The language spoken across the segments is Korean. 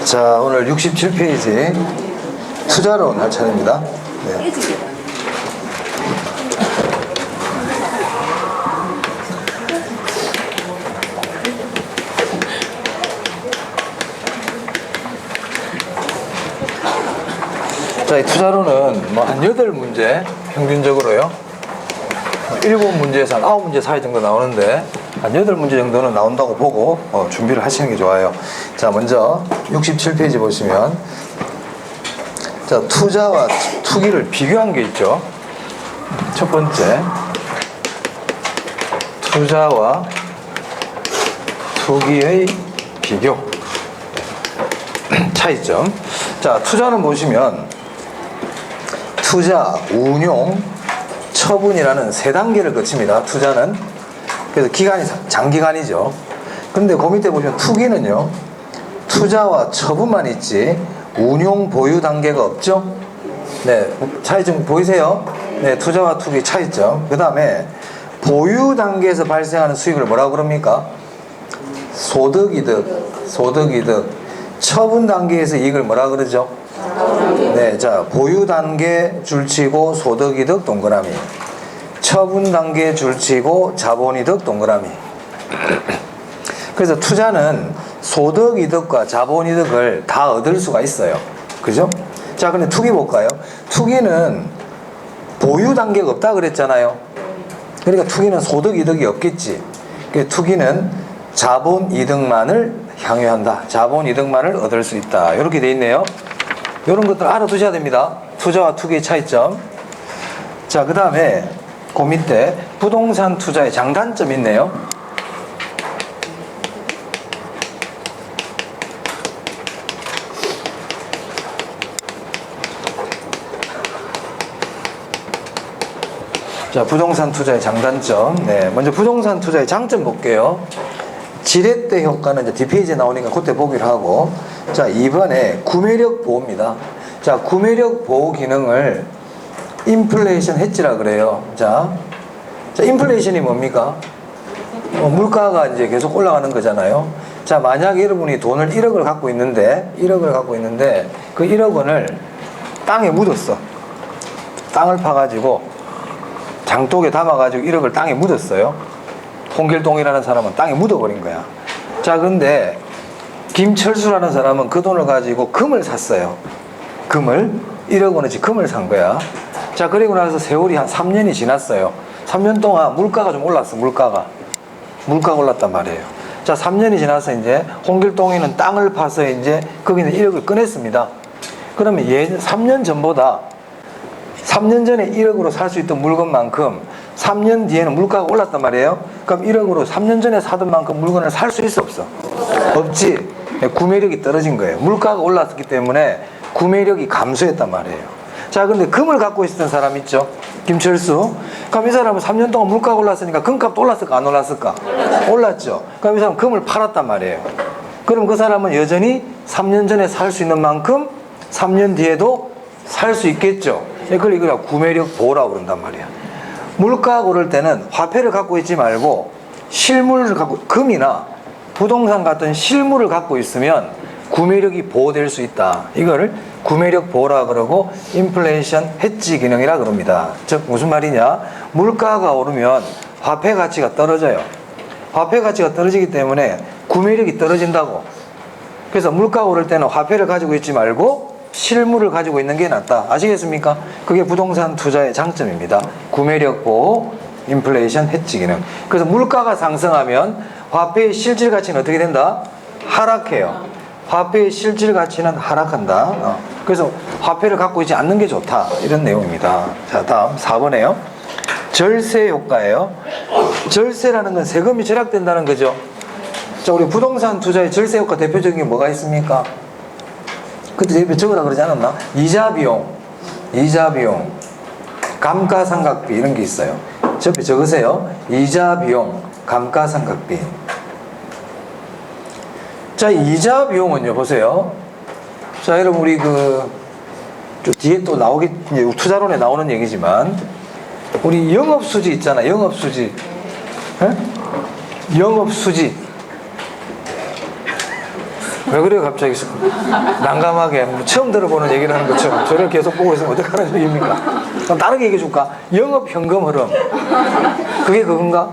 자, 오늘 67페이지 투자론 할 차례입니다. 네. 자, 이 투자론은 뭐 한 8문제 평균적으로요. 7문제에서 한 9문제 사이 정도 나오는데 한 8문제 정도는 나온다고 보고 준비를 하시는 게 좋아요. 자, 먼저 67페이지 보시면 자, 투자와 투기를 비교한 게 있죠. 첫 번째, 투자와 투기의 비교. 차이점. 자, 투자는 보시면 투자, 운용, 처분이라는 3단계를 거칩니다. 투자는. 그래서 기간이 장기간이죠. 근데 그 밑에 보시면 투기는요, 투자와 처분만 있지 운용 보유 단계가 없죠. 네, 차이점 보이세요? 네, 투자와 투기 차이점. 그 다음에 보유 단계에서 발생하는 수익을 뭐라고 그럽니까? 소득이득, 소득이득. 처분 단계에서 이익을 뭐라 그러죠? 네, 자, 보유 단계 줄치고 소득이득 동그라미, 처분 단계 줄치고 자본이득 동그라미. 그래서 투자는 소득이득과 자본이득을 다 얻을 수가 있어요. 그죠? 자, 근데 투기 볼까요? 투기는 보유 단계가 없다 그랬잖아요. 그러니까 투기는 소득이득이 없겠지. 그러니까 투기는 자본이득만을 향유한다. 자본이득만을 얻을 수 있다. 이렇게 돼 있네요. 이런 것들 알아두셔야 됩니다. 투자와 투기의 차이점. 자, 그 다음에 그 밑에 부동산 투자의 장단점이 있네요. 자, 부동산 투자의 장단점. 네, 먼저 부동산 투자의 장점 볼게요. 지렛대 효과는 이제 뒷페이지에 나오니까 그때 보기로 하고, 자, 이번에 구매력 보호입니다. 자, 구매력 보호 기능을 인플레이션 해지라 그래요. 자, 인플레이션이 뭡니까? 물가가 이제 계속 올라가는 거잖아요. 자, 만약에 여러분이 돈을 1억을 갖고 있는데 그 1억 원을 땅에 묻었어. 땅을 파가지고 장독에 담아가지고 1억을 땅에 묻었어요. 홍길동이라는 사람은 땅에 묻어버린 거야. 자, 근데 김철수라는 사람은 그 돈을 가지고 금을 샀어요. 금을 1억 원어치 금을 산 거야. 자, 그리고 나서 세월이 한 3년이 지났어요. 3년 동안 물가가 좀 올랐어. 물가가 올랐단 말이에요. 자, 3년이 지나서 이제 홍길동이는 땅을 파서 이제 거기는 1억을 꺼냈습니다. 그러면 3년 전보다 3년 전에 1억으로 살 수 있던 물건만큼 3년 뒤에는 물가가 올랐단 말이에요. 그럼 1억으로 3년 전에 사던 만큼 물건을 살 수 있어 없어? 없지. 구매력이 떨어진 거예요. 물가가 올랐기 때문에 구매력이 감소했단 말이에요. 자, 근데 금을 갖고 있었던 사람 있죠? 김철수. 그럼 이 사람은 3년 동안 물가가 올랐으니까 금값도 올랐을까 안 올랐을까? 올랐죠. 그럼 이 사람은 금을 팔았단 말이에요. 그럼 그 사람은 여전히 3년 전에 살 수 있는 만큼 3년 뒤에도 살 수 있겠죠. 그걸 이거 구매력 보호라고 그런단 말이야. 물가가 오를 때는 화폐를 갖고 있지 말고 실물을 갖고, 금이나 부동산 같은 실물을 갖고 있으면 구매력이 보호될 수 있다. 이거를 구매력 보호라 그러고 인플레이션 해지 기능이라 그럽니다. 즉 무슨 말이냐? 물가가 오르면 화폐 가치가 떨어져요. 화폐 가치가 떨어지기 때문에 구매력이 떨어진다고. 그래서 물가가 오를 때는 화폐를 가지고 있지 말고 실물을 가지고 있는 게 낫다. 아시겠습니까? 그게 부동산 투자의 장점입니다. 구매력 보호, 인플레이션 해지 기능. 그래서 물가가 상승하면 화폐의 실질 가치는 어떻게 된다? 하락해요. 화폐의 실질 가치는 하락한다. 그래서 화폐를 갖고 있지 않는 게 좋다. 이런 내용입니다. 자, 다음 4번에요. 절세 효과예요. 절세라는 건 세금이 절약된다는 거죠. 자, 우리 부동산 투자의 절세 효과 대표적인 게 뭐가 있습니까? 그때 대표 적으라 그러지 않았나? 이자 비용, 감가상각비 이런 게 있어요. 옆에 적으세요. 이자 비용, 감가상각비. 자, 이자 비용은요, 보세요. 자, 여러분, 우리 뒤에 또 이제 투자론에 나오는 얘기지만, 우리 영업수지 있잖아, 영업수지. 에? 영업수지. 왜 그래요 갑자기 난감하게 처음 들어보는 얘기를 하는 것처럼 저를 계속 보고 있으면 어떡하는 얘기입니까? 그럼 다르게 얘기해 줄까? 영업 현금 흐름 그게 그건가?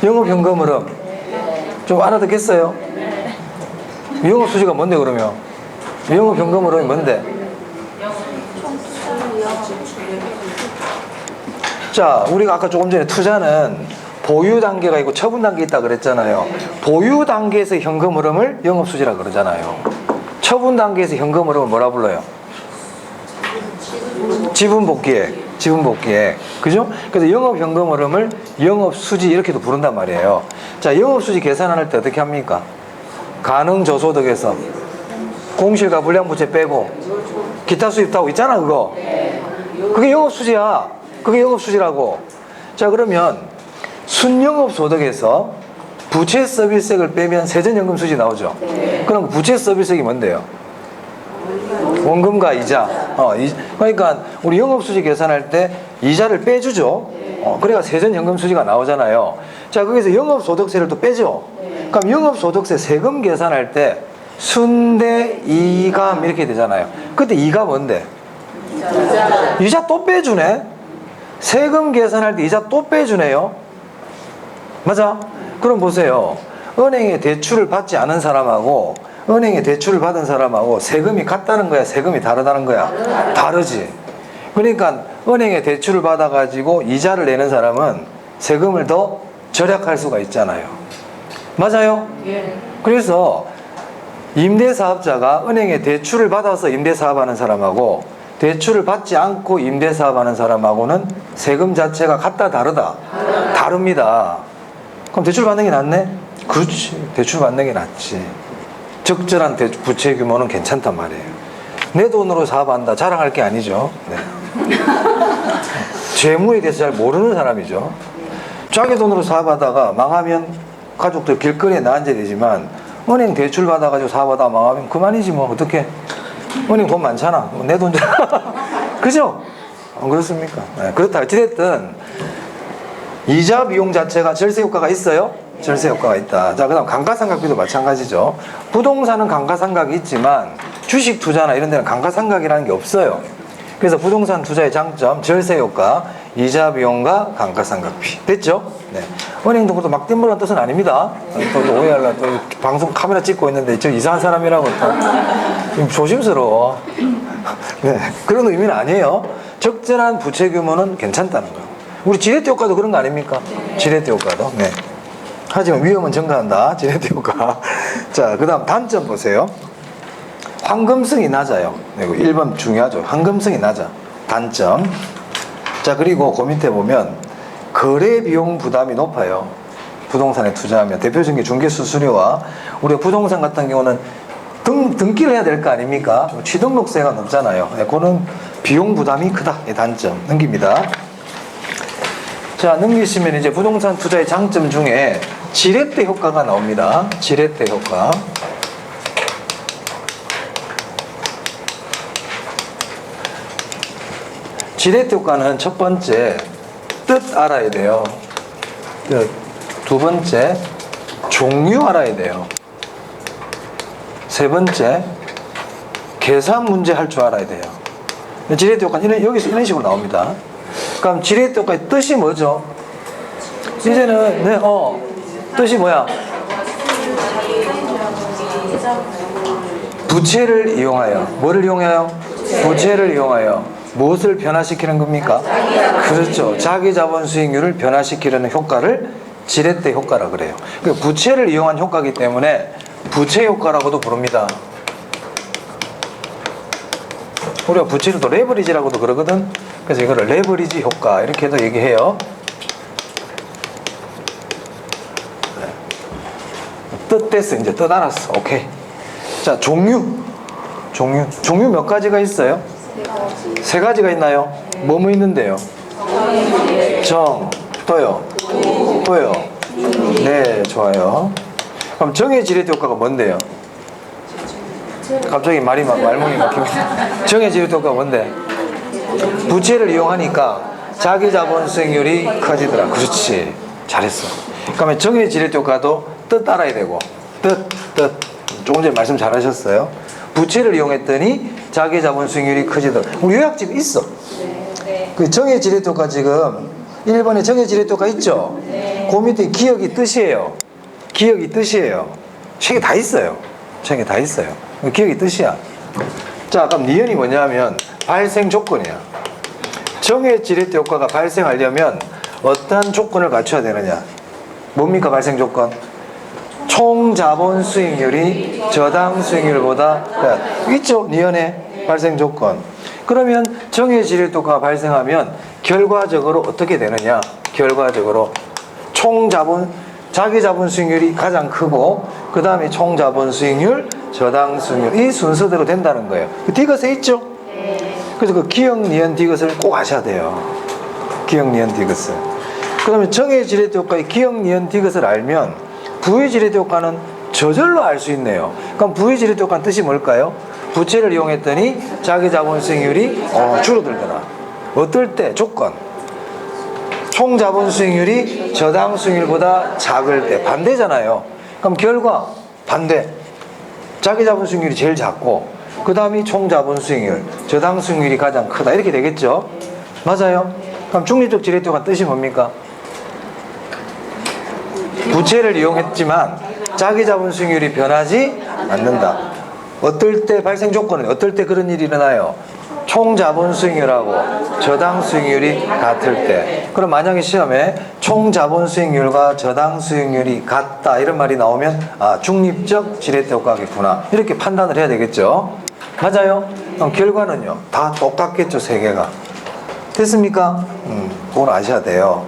영업 현금 흐름 좀 알아듣겠어요? 영업 수지가 뭔데 그러면? 영업 현금 흐름이 뭔데? 자, 우리가 아까 조금 전에 투자는 보유 단계가 있고 처분 단계 있다 그랬잖아요. 보유 단계에서 현금 흐름을 영업 수지라 그러잖아요. 처분 단계에서 현금 흐름을 뭐라 불러요? 지분 복귀액. 지분 복귀액. 그죠? 그래서 영업 현금 흐름을 영업 수지 이렇게도 부른단 말이에요. 자, 영업 수지 계산할 때 어떻게 합니까? 가능 저소득에서 공실과 불량부채 빼고 기타 수입 타고 있잖아 그거. 그게 영업 수지야. 그게 영업 수지라고. 자, 그러면 순영업 소득에서 부채 서비스액을 빼면 세전연금 수지 나오죠. 그럼 부채 서비스액이 뭔데요? 원금과 이자. 그러니까 우리 영업 수지 계산할 때 이자를 빼주죠. 그래야 세전연금 수지가 나오잖아요. 자, 거기서 영업 소득세를 또 빼죠. 그럼 영업 소득세 세금 계산할 때 순대 이감 이렇게 되잖아요. 그때 이가 뭔데? 이자 또 빼주네. 세금 계산할 때 이자 또 빼주네요. 맞아? 그럼 보세요. 은행에 대출을 받지 않은 사람하고 은행에 대출을 받은 사람하고 세금이 같다는 거야? 세금이 다르다는 거야? 다르지. 그러니까 은행에 대출을 받아가지고 이자를 내는 사람은 세금을 더 절약할 수가 있잖아요. 맞아요? 그래서 임대사업자가 은행에 대출을 받아서 임대사업하는 사람하고 대출을 받지 않고 임대사업하는 사람하고는 세금 자체가 같다 다르다? 다릅니다. 그럼 대출 받는 게 낫네? 그렇지. 대출 받는 게 낫지. 적절한 부채 규모는 괜찮단 말이에요. 내 돈으로 사업한다 자랑할 게 아니죠. 네. 재무에 대해서 잘 모르는 사람이죠. 자기 돈으로 사업하다가 망하면 가족들 길거리에 나앉아야 되지만 은행 대출 받아가지고 사업하다가 망하면 그만이지 뭐. 어떻게? 은행 돈 많잖아. 내 돈 그죠? 안 그렇습니까? 네, 그렇다. 어찌됐든 이자 비용 자체가 절세 효과가 있어요? 절세 효과가 있다. 자, 그 다음 감가상각비도 마찬가지죠. 부동산은 감가상각이 있지만 주식 투자나 이런 데는 감가상각이라는 게 없어요. 그래서 부동산 투자의 장점, 절세 효과, 이자 비용과 감가상각비. 됐죠? 네. 은행도 그것도 막 땜물한 뜻은 아닙니다. 또 오해하려 또 방송 카메라 찍고 있는데 저 이상한 사람이라고 또 조심스러워. 네. 그런 의미는 아니에요. 적절한 부채 규모는 괜찮다는 거예요. 우리 지렛대 효과도 그런 거 아닙니까? 지렛대 효과도. 네. 하지만 위험은 증가한다. 지렛대 효과. 자, 그 다음 단점 보세요. 황금성이 낮아요. 그리고 1번 중요하죠. 황금성이 낮아. 단점. 자, 그리고 그 밑에 보면 거래 비용 부담이 높아요. 부동산에 투자하면 대표적인 게 중개 수수료와 우리가 부동산 같은 경우는 등기를 해야 될 거 아닙니까? 취등록세가 높잖아요. 네, 그거는 비용 부담이 크다. 이 단점. 넘깁니다. 자, 넘기시면 이제 부동산 투자의 장점 중에 지렛대 효과가 나옵니다. 지렛대 효과. 지렛대 효과는 첫 번째 뜻 알아야 돼요. 뜻. 두 번째 종류 알아야 돼요. 세 번째 계산 문제 할 줄 알아야 돼요. 지렛대 효과는 여기서 이런 식으로 나옵니다. 그럼 지렛대 효과의 뜻이 뭐죠? 이제는 뜻이 뭐야? 부채를 이용하여. 뭐를 이용하여? 부채를 이용하여 무엇을 변화시키는 겁니까? 그렇죠. 자기 자본 수익률을 변화시키려는 효과를 지렛대 효과라 그래요. 그러니까 부채를 이용한 효과이기 때문에 부채 효과라고도 부릅니다. 우리가 부채를 또 레버리지라고도 그러거든. 그래서 이거를 레버리지 효과 이렇게도 얘기해요. 뜻 됐어. 이제 뜻 알았어. 오케이. 자, 종류 몇 가지가 있어요? 세 가지가 있나요? 뭐뭐 있는데요? 정, 또요? 네, 좋아요. 그럼 정의 지렛대 효과가 뭔데요? 갑자기 말문이 막힙니다. 정의 지렛대 효과가 뭔데? 부채를 이용하니까 자기 자본 수익률이 커지더라. 그렇지. 잘했어. 그러면 정의 지렛대 효과도 뜻 알아야 되고 뜻 조금 전에 말씀 잘하셨어요. 부채를 이용했더니 자기 자본 수익률이 커지더라. 우리 요약집이 있어. 그 정의 지렛효과 지금 1번에 정의 지렛효과 있죠? 그 밑에 기억이 뜻이에요. 기억이 뜻이에요. 책에 다 있어요. 책에 다 있어요. 기억이 뜻이야. 자, 그럼 니은이 뭐냐면 발생 조건이야. 정의 지렛효과가 발생하려면 어떠한 조건을 갖춰야 되느냐? 뭡니까 발생 조건? 총 자본 수익률이 저당 수익률보다 있죠? 니은의 발생 조건. 그러면 정의 지렛효과가 발생하면 결과적으로 어떻게 되느냐? 결과적으로 총 자본 자기 자본 수익률이 가장 크고 그 다음에 총 자본 수익률, 저당 수익률 이 순서대로 된다는 거예요. 그 디귿에 있죠? 그래서 그 기억, 니은, 디귿을 꼭 아셔야 돼요. 기억, 니은, 디귿을. 그러면 정의 지렛효과의 기억, 니은, 디귿을 알면 부의 지렛효과는 저절로 알 수 있네요. 그럼 부의 지렛효과는 뜻이 뭘까요? 부채를 이용했더니 자기 자본 수익률이 줄어들더라. 어떨 때? 조건. 총 자본 수익률이 저당 수익률보다 작을 때. 반대잖아요. 그럼 결과 반대. 자기 자본 수익률이 제일 작고 그 다음이 총 자본 수익률, 저당 수익률이 가장 크다. 이렇게 되겠죠? 맞아요? 그럼 중립적 지렛효과 뜻이 뭡니까? 부채를 이용했지만 자기 자본 수익률이 변하지 않는다. 어떨 때 발생 조건은 어떨 때 그런 일이 일어나요? 총 자본 수익률하고 저당 수익률이 같을 때. 그럼 만약에 시험에 총 자본 수익률과 저당 수익률이 같다 이런 말이 나오면 중립적 지렛효과겠구나 이렇게 판단을 해야 되겠죠. 맞아요? 그럼 결과는요 다 똑같겠죠. 세 개가. 됐습니까? 그건 아셔야 돼요.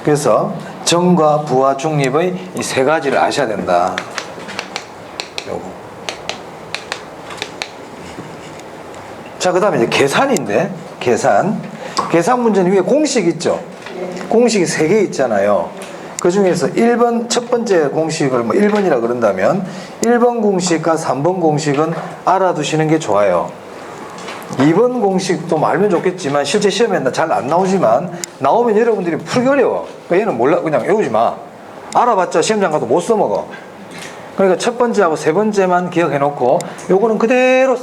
그래서 정과 부와 중립의 이 세 가지를 아셔야 된다. 요거. 자, 그 다음에 이제 계산인데, 계산 문제는 위에 공식 있죠? 공식이 3개 있잖아요. 그 중에서 1번, 첫 번째 공식을 1번이라 그런다면 1번 공식과 3번 공식은 알아두시는 게 좋아요. 2번 공식도 알면 좋겠지만 실제 시험에 잘 안 나오지만 나오면 여러분들이 풀기 어려워. 그러니까 얘는 몰라, 그냥 외우지 마. 알아봤자 시험장 가도 못 써먹어. 그러니까 첫 번째하고 세 번째만 기억해 놓고 요거는 그대로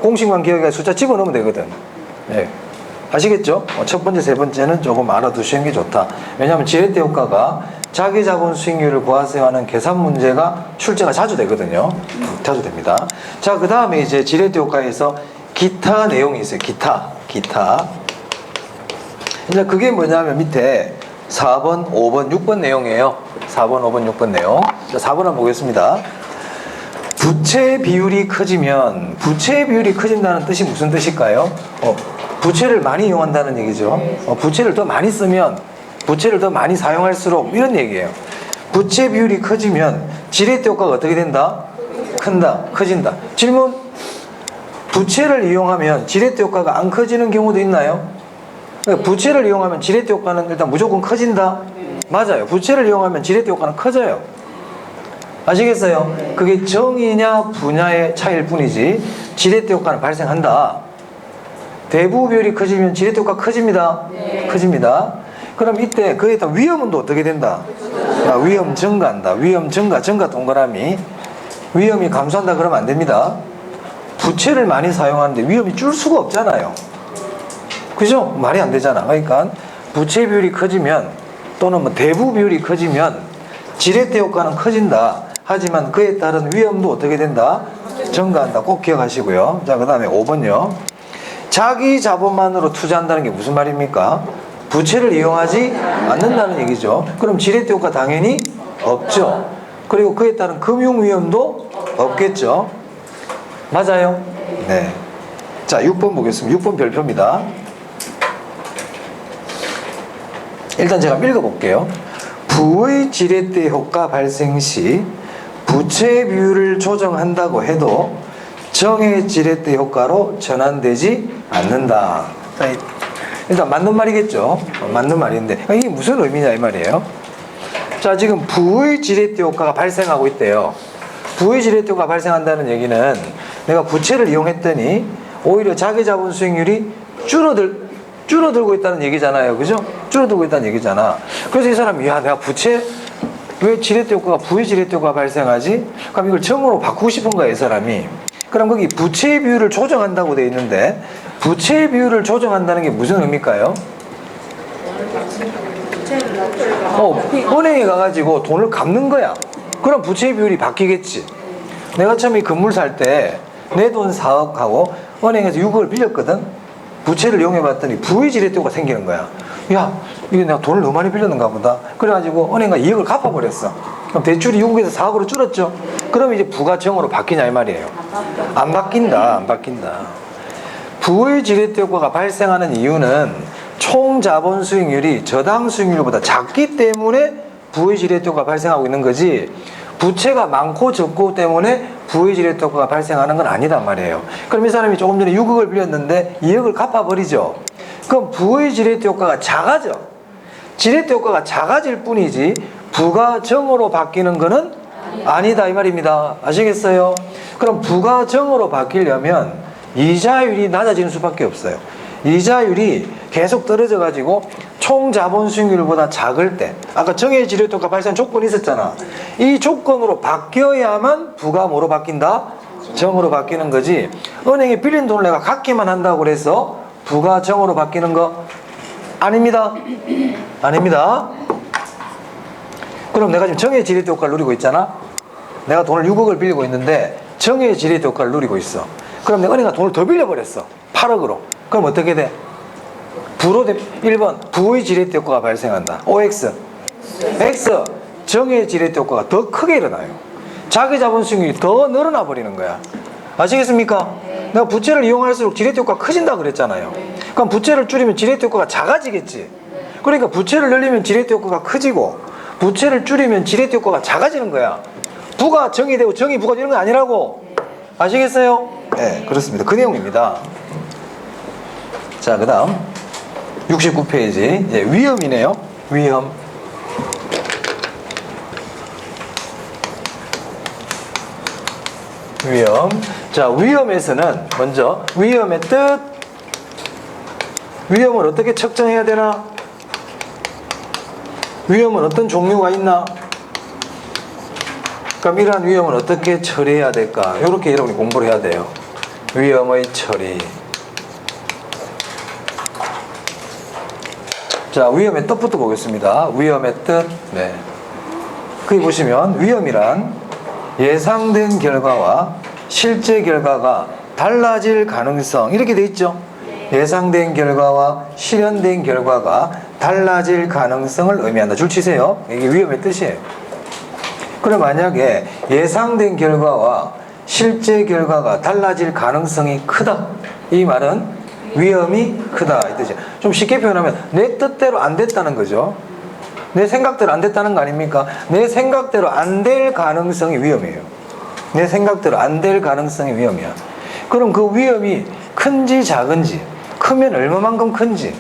공식만 기억해 숫자 집어넣으면 되거든. 네. 아시겠죠? 첫 번째, 세 번째는 조금 알아두시는 게 좋다. 왜냐하면 지렛대 효과가 자기 자본 수익률을 구하세요 하는 계산 문제가 출제가 자주 되거든요. 자주 됩니다. 자, 그 다음에 이제 지렛대 효과에서 기타 내용이 있어요. 기타. 이제 그게 뭐냐면 밑에 4번, 5번, 6번 내용이에요. 4번, 5번, 6번 내용. 자, 4번 한번 보겠습니다. 부채 비율이 커지면, 부채 비율이 커진다는 뜻이 무슨 뜻일까요? 부채를 많이 이용한다는 얘기죠. 부채를 더 많이 쓰면, 부채를 더 많이 사용할수록 이런 얘기예요. 부채 비율이 커지면 지렛대 효과가 어떻게 된다? 큰다, 커진다. 질문. 부채를 이용하면 지렛대 효과가 안 커지는 경우도 있나요? 그러니까 부채를 이용하면 지렛대 효과는 일단 무조건 커진다? 맞아요. 부채를 이용하면 지렛대 효과는 커져요. 아시겠어요? 그게 정이냐 부냐의 차이일 뿐이지 지렛대 효과는 발생한다. 대부 비율이 커지면 지렛대 효과 커집니다. 커집니다. 그럼 이때 그에 따른 위험은 또 어떻게 된다? 위험 증가한다. 위험 증가 동그라미. 위험이 감소한다 그러면 안 됩니다. 부채를 많이 사용하는데 위험이 줄 수가 없잖아요. 그죠? 말이 안 되잖아. 그러니까 부채 비율이 커지면 또는 대부 비율이 커지면 지렛대 효과는 커진다. 하지만 그에 따른 위험도 어떻게 된다? 증가한다. 꼭 기억하시고요. 자, 그 다음에 5번요. 자기 자본만으로 투자한다는 게 무슨 말입니까? 부채를 이용하지 않는다는 얘기죠. 그럼 지렛대 효과 당연히 없죠. 그리고 그에 따른 금융 위험도 없겠죠. 맞아요? 네. 자, 6번 보겠습니다. 6번 별표입니다. 일단 제가 읽어볼게요. 부의 지렛대 효과 발생 시 부채 비율을 조정한다고 해도 정의 지렛대 효과로 전환되지 않는다. 일단 맞는 말이겠죠. 맞는 말인데 이게 무슨 의미냐 이 말이에요. 자, 지금 부의 지렛대 효과가 발생하고 있대요. 부의 지렛대 효과가 발생한다는 얘기는 내가 부채를 이용했더니 오히려 자기 자본 수익률이 줄어들고 있다는 얘기잖아요. 그죠? 줄어들고 있다는 얘기잖아. 그래서 이 사람이 내가 부채 왜 지렛대 효과가 부의 지렛대 효과가 발생하지? 그럼 이걸 정으로 바꾸고 싶은 거예요, 이 사람이. 그럼 거기 부채의 비율을 조정한다고 돼 있는데 부채의 비율을 조정한다는 게 무슨 의미일까요? 은행에 가가지고 돈을 갚는 거야. 그럼 부채의 비율이 바뀌겠지. 내가 처음에 건물 살 때 내 돈 4억 하고 은행에서 6억을 빌렸거든. 부채를 이용해봤더니 부의 지렛대가 생기는 거야. 야, 이게 내가 돈을 너무 많이 빌렸는가 보다. 그래가지고 은행가 2억을 갚아버렸어. 그럼 대출이 6억에서 4억으로 줄었죠. 그럼 이제 부가 정으로 바뀌냐 이 말이에요. 안 바뀐다. 안 바뀐다. 부의 지렛대 효과가 발생하는 이유는 총 자본 수익률이 저당 수익률보다 작기 때문에 부의 지렛대 효과가 발생하고 있는 거지, 부채가 많고 적고 때문에 부의 지렛대 효과가 발생하는 건 아니단 말이에요. 그럼 이 사람이 조금 전에 6억을 빌렸는데 2억을 갚아버리죠. 그럼 부의 지렛대 효과가 작아져. 지렛대 효과가 작아질 뿐이지 부가 정으로 바뀌는 거는 아니다 이 말입니다. 아시겠어요? 그럼 부가 정으로 바뀌려면 이자율이 낮아지는 수밖에 없어요. 이자율이 계속 떨어져 가지고 총 자본 수익률보다 작을 때, 아까 정의 지렛대 효과 발생 조건이 있었잖아. 이 조건으로 바뀌어야만 부가 뭐로 바뀐다? 정으로 바뀌는 거지. 은행에 빌린 돈을 내가 갚기만 한다고 그래서 부가 정으로 바뀌는 거 아닙니다. 아닙니다. 그럼 내가 지금 정의 지렛대 효과를 누리고 있잖아. 내가 돈을 6억을 빌리고 있는데 정의 지렛대 효과를 누리고 있어. 그럼 내가 은행가 돈을 더 빌려버렸어. 8억으로. 그럼 어떻게 돼? 부로 1번 부의 지렛대 효과가 발생한다. OX X 정의 지렛대 효과가 더 크게 일어나요. 자기 자본 수익률이 더 늘어나 버리는 거야. 아시겠습니까? 내가 부채를 이용할수록 지렛대 효과가 커진다 그랬잖아요. 그럼 부채를 줄이면 지렛대 효과가 작아지겠지. 그러니까 부채를 늘리면 지렛대 효과가 커지고 부채를 줄이면 지렛대 효과가 작아지는 거야. 부가 정이 되고 정이 부가 되는 건 아니라고. 아시겠어요? 네, 그렇습니다. 그 내용입니다. 자, 그 다음 69페이지 이제 위험이네요. 위험. 위험. 자, 위험에서는 먼저 위험의 뜻, 위험을 어떻게 측정해야 되나, 위험은 어떤 종류가 있나, 그럼 이러한 위험을 어떻게 처리해야 될까, 이렇게 여러분이 공부를 해야 돼요. 위험의 처리. 자, 위험의 뜻부터 보겠습니다. 위험의 뜻. 네. 거기 보시면 위험이란 예상된 결과와 실제 결과가 달라질 가능성, 이렇게 돼 있죠. 예상된 결과와 실현된 결과가 달라질 가능성을 의미한다. 줄 치세요. 이게 위험의 뜻이에요. 그럼 만약에 예상된 결과와 실제 결과가 달라질 가능성이 크다, 이 말은 위험이 크다 이 뜻이에요. 좀 쉽게 표현하면 내 뜻대로 안 됐다는 거죠. 내 생각대로 안 됐다는 거 아닙니까? 내 생각대로 안 될 가능성이 위험이에요. 내 생각대로 안 될 가능성이 위험이야. 그럼 그 위험이 큰지 작은지, 크면 얼마만큼 큰지,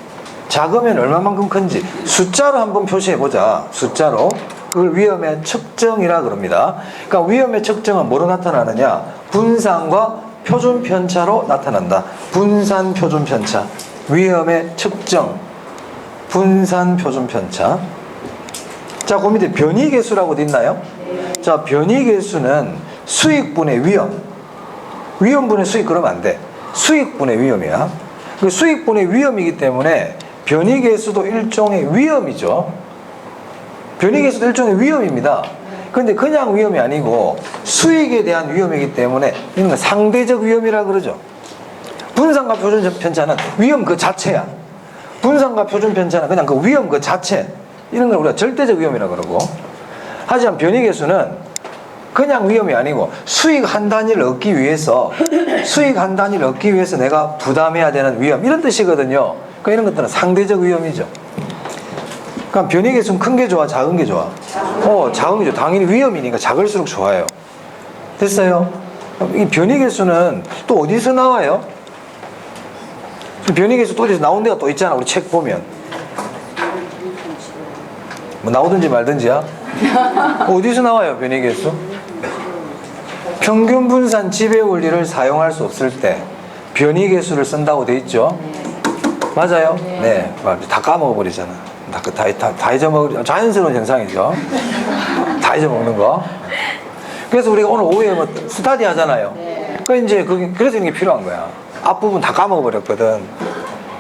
작으면 얼마만큼 큰지 숫자로 한번 표시해보자. 숫자로. 그걸 위험의 측정이라 그럽니다. 그러니까 위험의 측정은 뭐로 나타나느냐? 분산과 표준 편차로 나타난다. 분산 표준 편차. 위험의 측정. 분산 표준 편차. 자, 그 밑에 변이계수라고 돼 있나요? 자, 변이계수는 수익분의 위험. 위험분의 수익 그러면 안 돼. 수익분의 위험이야. 그 수익분의 위험이기 때문에 변이계수도 일종의 위험이죠. 변이계수도 일종의 위험입니다. 그런데 그냥 위험이 아니고 수익에 대한 위험이기 때문에 이런 건 상대적 위험이라 그러죠. 분산과 표준 편차는 위험 그 자체야. 분산과 표준 편차는 그냥 그 위험 그 자체. 이런 걸 우리가 절대적 위험이라 그러고, 하지만 변이계수는 그냥 위험이 아니고 수익 한 단위를 얻기 위해서 내가 부담해야 되는 위험, 이런 뜻이거든요. 그러니까 이런 것들은 상대적 위험이죠. 그럼 변이계수는 큰 게 좋아, 작은 게 좋아? 작은 게 좋아. 당연히 위험이니까 작을수록 좋아요. 됐어요? 이 변이계수는 또 어디서 나와요? 변이계수 또 어디서 나온 데가 또 있잖아. 우리 책 보면 뭐 나오든지 말든지야. 어디서 나와요 변이계수? 평균 분산 지배 원리를 사용할 수 없을 때 변이계수를 쓴다고 돼 있죠. 맞아요? 네. 다 까먹어 버리잖아. 다 잊어먹을 자연스러운 현상이죠. 잊어먹는 거. 그래서 우리가 오늘 오후에 뭐 스터디 하잖아요. 그래서 이게 필요한 거야. 앞부분 다 까먹어버렸거든.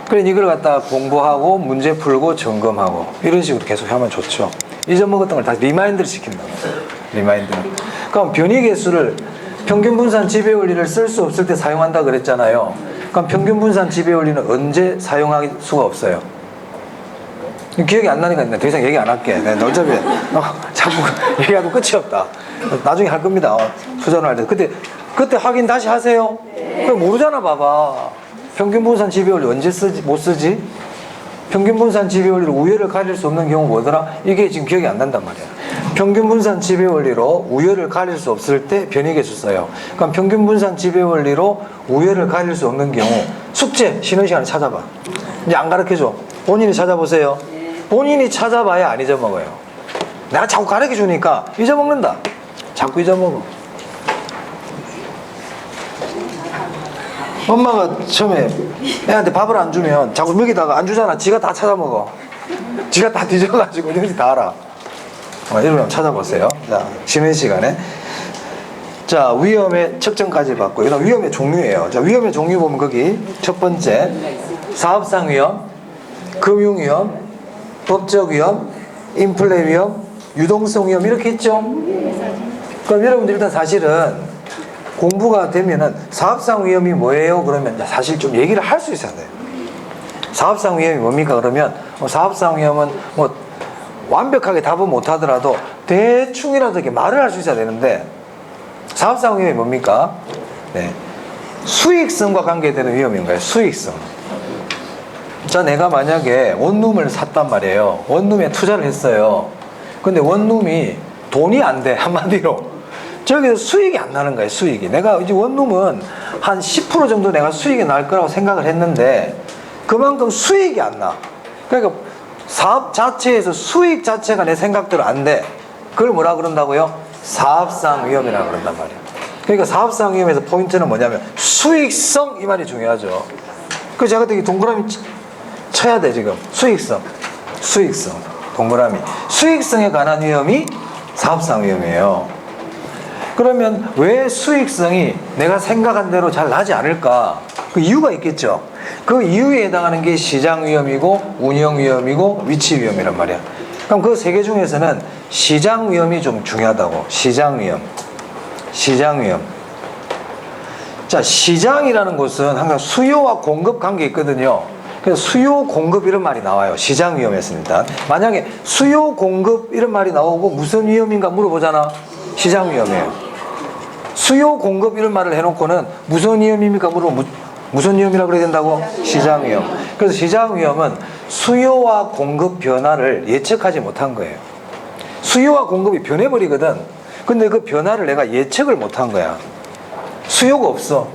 그래 이걸 갖다가 공부하고 문제 풀고 점검하고 이런 식으로 계속 하면 좋죠. 잊어먹었던 걸 다 리마인드를 시킨다. 리마인드. 그럼 변이계수를 평균 분산 지배 원리를 쓸 수 없을 때 사용한다 그랬잖아요. 그럼 평균 분산 지배 원리는 언제 사용할 수가 없어요? 기억이 안 나니까 더 이상 얘기 안 할게. 어차피 자꾸 얘기하고 끝이 없다. 나중에 할 겁니다. 투자를 할 때. 그때 확인 다시 하세요. 그럼 모르잖아, 봐봐. 평균 분산 지배 원리 언제 쓰지? 못 쓰지? 평균 분산 지배 원리로 우열을 가릴 수 없는 경우 뭐더라? 이게 지금 기억이 안 난단 말이야. 평균 분산 지배 원리로 우열을 가릴 수 없을 때 변이계수 써요. 그럼 평균 분산 지배 원리로 우열을 가릴 수 없는 경우 숙제 쉬는 시간에 찾아봐. 이제 안 가르쳐줘. 본인이 찾아보세요. 본인이 찾아봐야 안 잊어먹어요. 내가 자꾸 가르쳐주니까 잊어먹는다. 자꾸 잊어먹어. 엄마가 처음에 애한테 밥을 안 주면 자꾸 먹이다가 안 주잖아. 지가 다 찾아먹어. 지가 다 뒤져가지고 이런지 다 알아. 여러분 찾아보세요. 자, 쉬는 시간에. 자, 위험의 측정까지 봤고, 이건 위험의 종류예요. 자, 위험의 종류 보면 거기 첫 번째 사업상 위험, 금융 위험, 법적 위험, 인플레 위험, 유동성 위험 이렇게 있죠. 그럼 여러분들 일단 사실은 공부가 되면은 사업상 위험이 뭐예요? 그러면 사실 좀 얘기를 할 수 있어야 돼요. 사업상 위험이 뭡니까? 그러면 사업상 위험은 뭐 완벽하게 답은 못 하더라도 대충이라도 이렇게 말을 할 수 있어야 되는데 사업상 위험이 뭡니까? 네. 수익성과 관계되는 위험인 거예요. 수익성. 자, 내가 만약에 원룸을 샀단 말이에요. 원룸에 투자를 했어요. 근데 원룸이 돈이 안 돼. 한마디로. 저기서 수익이 안 나는 거예요. 수익이. 내가 이제 원룸은 한 10% 정도 내가 수익이 날 거라고 생각을 했는데 그만큼 수익이 안 나. 그러니까 사업 자체에서 수익 자체가 내 생각대로 안 돼. 그걸 뭐라 그런다고요? 사업상 위험이라고 그런단 말이에요. 그러니까 사업상 위험에서 포인트는 뭐냐면 수익성 이 말이 중요하죠. 그래서 제가 되게 동그라미 쳐야 돼 지금. 수익성 동그라미. 수익성에 관한 위험이 사업상 위험이에요. 그러면 왜 수익성이 내가 생각한 대로 잘 나지 않을까? 그 이유가 있겠죠. 그 이유에 해당하는 게 시장 위험이고 운영 위험이고 위치 위험이란 말이야. 그럼 그 세 개 중에서는 시장 위험이 좀 중요하다고. 시장 위험. 자, 시장이라는 곳은 항상 수요와 공급 관계 있거든요. 그래서 수요 공급 이런 말이 나와요. 시장 위험이었습니다. 만약에 수요 공급 이런 말이 나오고 무슨 위험인가 물어보잖아. 시장 위험이에요. 수요 공급 이런 말을 해놓고는 무슨 위험입니까? 물어보면 무슨 위험이라고 그래야 된다고? 시장 위험. 그래서 시장 위험은 수요와 공급 변화를 예측하지 못한 거예요. 수요와 공급이 변해버리거든. 근데 그 변화를 내가 예측을 못한 거야. 수요가 없어.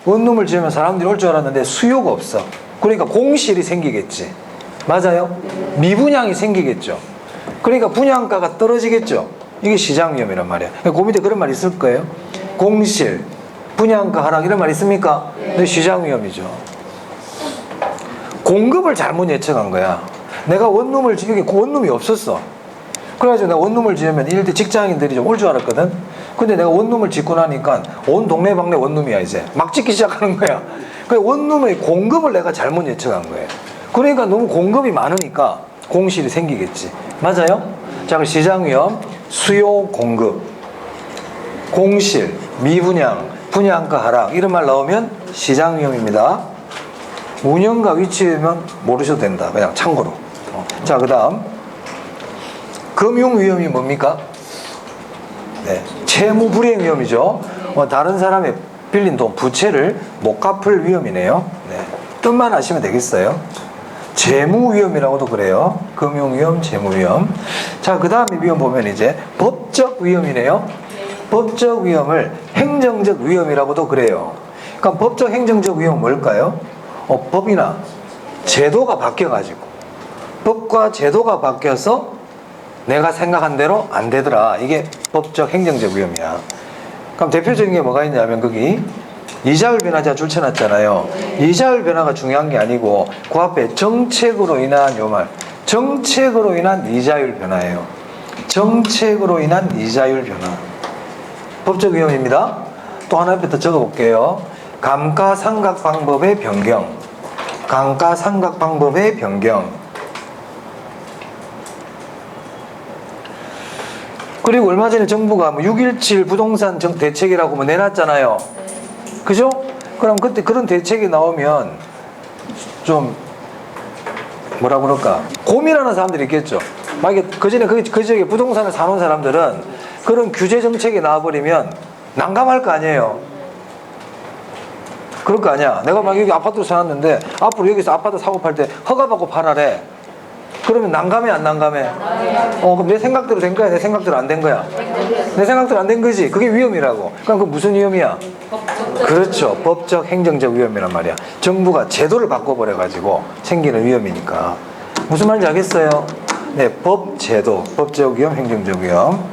원룸을 지으면 사람들이 올 줄 알았는데 수요가 없어. 그러니까 공실이 생기겠지. 맞아요? 미분양이 생기겠죠. 그러니까 분양가가 떨어지겠죠. 이게 시장 위험이란 말이야. 그 밑에 그런 말 있을 거예요. 공실, 분양가 하락 이런 말 있습니까? 근데 시장 위험이죠. 공급을 잘못 예측한 거야. 내가 원룸을 지으게 원룸이 없었어. 그래가지고 내가 원룸을 지으면 이럴 때 직장인들이 좀 올 줄 알았거든. 근데 내가 원룸을 짓고 나니까 온 동네방네 원룸이야 이제. 막 짓기 시작하는 거야. 그 원룸의 공급을 내가 잘못 예측한 거예요. 그러니까 너무 공급이 많으니까 공실이 생기겠지. 맞아요? 자, 그 시장 위험, 수요 공급, 공실, 미분양, 분양가 하락 이런 말 나오면 시장 위험입니다. 운영과 위치 위험은 모르셔도 된다. 그냥 참고로. 자, 그 다음 금융 위험이 뭡니까? 네, 채무 불이행 위험이죠. 다른 사람의 빌린 돈, 부채를 못 갚을 위험이네요. 네, 뜻만 아시면 되겠어요. 재무 위험이라고도 그래요. 금융 위험, 재무 위험. 자, 그 다음에 위험 보면 이제 법적 위험이네요. 법적 위험을 행정적 위험이라고도 그래요. 그럼 법적 행정적 위험은 뭘까요? 법이나 제도가 바뀌어가지고 법과 제도가 바뀌어서 내가 생각한 대로 안 되더라. 이게 법적 행정적 위험이야. 그럼 대표적인 게 뭐가 있냐면 거기 이자율 변화 제가 줄쳐놨잖아요. 이자율 변화가 중요한 게 아니고 그 앞에 정책으로 인한 요 말, 정책으로 인한 이자율 변화예요. 정책으로 인한 이자율 변화. 법적 위험입니다. 또 하나 옆에 더 적어볼게요. 감가상각 방법의 변경. 감가상각 방법의 변경. 그리고 얼마 전에 정부가 6.17 부동산 대책이라고 내놨잖아요. 그죠? 그럼 그때 그런 대책이 나오면 좀 뭐라 그럴까? 고민하는 사람들이 있겠죠. 만약에 그 전에 그 지역에 부동산을 사놓은 사람들은 그런 규제 정책이 나와버리면 난감할 거 아니에요. 그럴 거 아니야. 내가 막 여기 아파트를 사놨는데 앞으로 여기서 아파트 사고 팔 때 허가받고 팔아래. 그러면 난감해 안 난감해? 그럼 내 생각대로 된 거야? 내 생각대로 안 된 거야? 내 생각대로 안 된 거지. 그게 위험이라고. 그럼 그 무슨 위험이야? 그렇죠. 법적 행정적 위험이란 말이야. 정부가 제도를 바꿔버려가지고 생기는 위험이니까. 무슨 말인지 알겠어요? 네, 법, 제도, 법적 위험, 행정적 위험.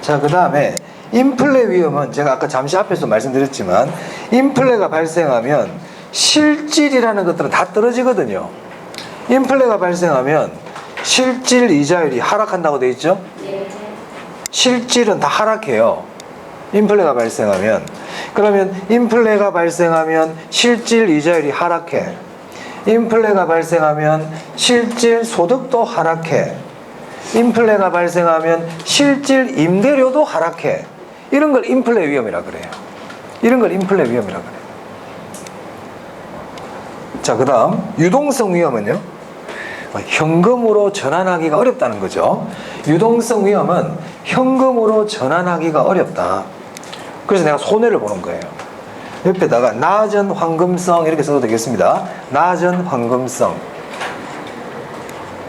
자, 그 다음에 인플레 위험은 제가 아까 잠시 앞에서 말씀드렸지만 인플레가 발생하면 실질이라는 것들은 다 떨어지거든요. 인플레가 발생하면 실질 이자율이 하락한다고 돼 있죠? 실질은 다 하락해요. 인플레가 발생하면. 그러면 인플레가 발생하면 실질 이자율이 하락해. 인플레가 발생하면 실질 소득도 하락해. 인플레가 발생하면 실질 임대료도 하락해. 이런 걸 인플레 위험이라 그래요. 이런 걸 인플레 위험이라 그래요. 자, 그 다음 유동성 위험은요? 현금으로 전환하기가 어렵다는 거죠. 유동성 위험은 현금으로 전환하기가 어렵다. 그래서 내가 손해를 보는 거예요. 옆에다가 낮은 황금성 이렇게 써도 되겠습니다. 낮은 황금성.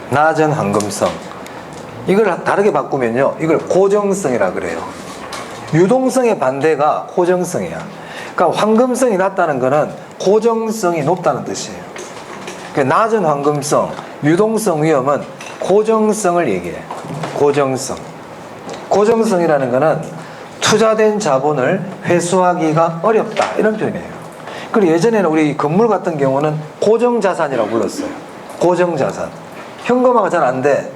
낮은 황금성. 이걸 다르게 바꾸면요, 이걸 고정성이라 그래요. 유동성의 반대가 고정성이야. 그러니까 황금성이 낮다는 거는 고정성이 높다는 뜻이에요. 그러니까 낮은 황금성, 유동성 위험은 고정성을 얘기해. 고정성. 고정성이라는 거는 투자된 자본을 회수하기가 어렵다, 이런 표현이에요. 그리고 예전에는 우리 건물 같은 경우는 고정자산이라고 불렀어요. 고정자산. 현금화가 잘 안 돼.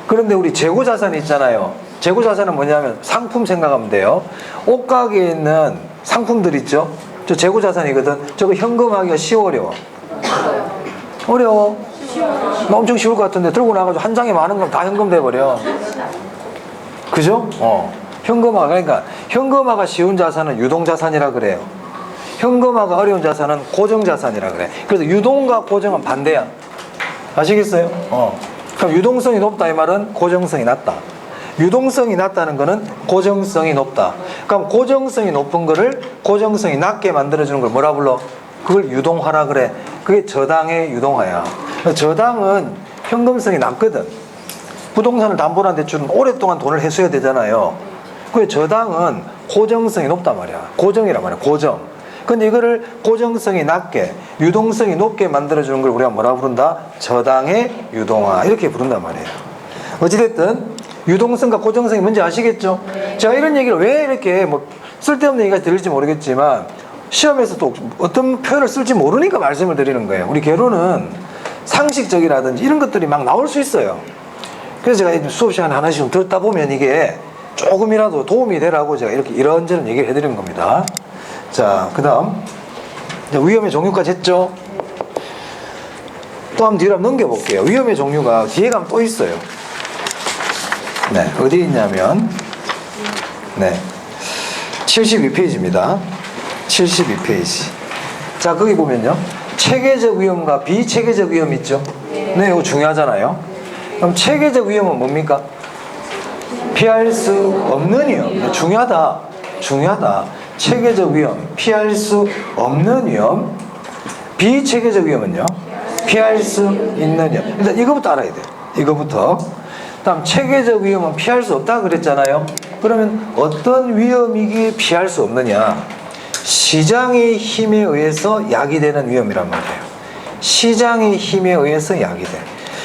그런데 우리 재고자산이 있잖아요. 재고자산은 뭐냐면 상품 생각하면 돼요. 옷가게에 있는 상품들 있죠? 저 재고자산이거든. 저거 현금화하기가 쉬워, 어려워? 어려워. 엄청 쉬울 것 같은데 들고 나가지고 한 장에 많은 건 다 현금 돼버려. 그죠? 현금화. 그러니까 현금화가 쉬운 자산은 유동자산이라 그래요. 현금화가 어려운 자산은 고정자산이라 그래. 그래서 유동과 고정은 반대야. 아시겠어요? 그럼 유동성이 높다 이 말은 고정성이 낮다. 유동성이 낮다는 거는 고정성이 높다. 그럼 고정성이 높은 거를 고정성이 낮게 만들어주는 걸 뭐라 불러? 그걸 유동화라 그래. 그게 저당의 유동화야. 저당은 현금성이 낮거든. 부동산을 담보로 한 대출은 오랫동안 돈을 회수해야 되잖아요. 그 저당은 고정성이 높단 말이야. 고정이란 말이야. 고정. 근데 이거를 고정성이 낮게, 유동성이 높게 만들어주는 걸 우리가 뭐라 부른다? 저당의 유동화. 이렇게 부른단 말이에요. 어찌됐든 유동성과 고정성이 뭔지 아시겠죠? 제가 이런 얘기를 왜 이렇게 쓸데없는 얘기가 들릴지 모르겠지만 시험에서 또 어떤 표현을 쓸지 모르니까 말씀을 드리는 거예요. 우리 개론은 상식적이라든지 이런 것들이 막 나올 수 있어요. 그래서 제가 수업 시간에 하나씩 좀 듣다 보면 이게 조금이라도 도움이 되라고 제가 이렇게 이런저런 얘기를 해드리는 겁니다. 자, 그 다음 위험의 종류까지 했죠? 또 한번 뒤로 한번 넘겨볼게요. 위험의 종류가 뒤에 가면 또 있어요. 네, 어디 있냐면 72페이지입니다. 72페이지. 자, 거기 보면요, 체계적 위험과 비체계적 위험 있죠? 네, 이거 중요하잖아요. 그럼 체계적 위험은 뭡니까? 피할 수 없는 위험. 중요하다. 체계적 위험, 피할 수 없는 위험. 비체계적 위험은요, 피할 수 있는 위험. 일단 이거부터 알아야 돼요. 이거부터. 다음 체계적 위험은 피할 수 없다 그랬잖아요. 그러면 어떤 위험이기에 피할 수 없느냐? 시장의 힘에 의해서 야기되는 위험이란 말이에요. 시장의 힘에 의해서 야기돼.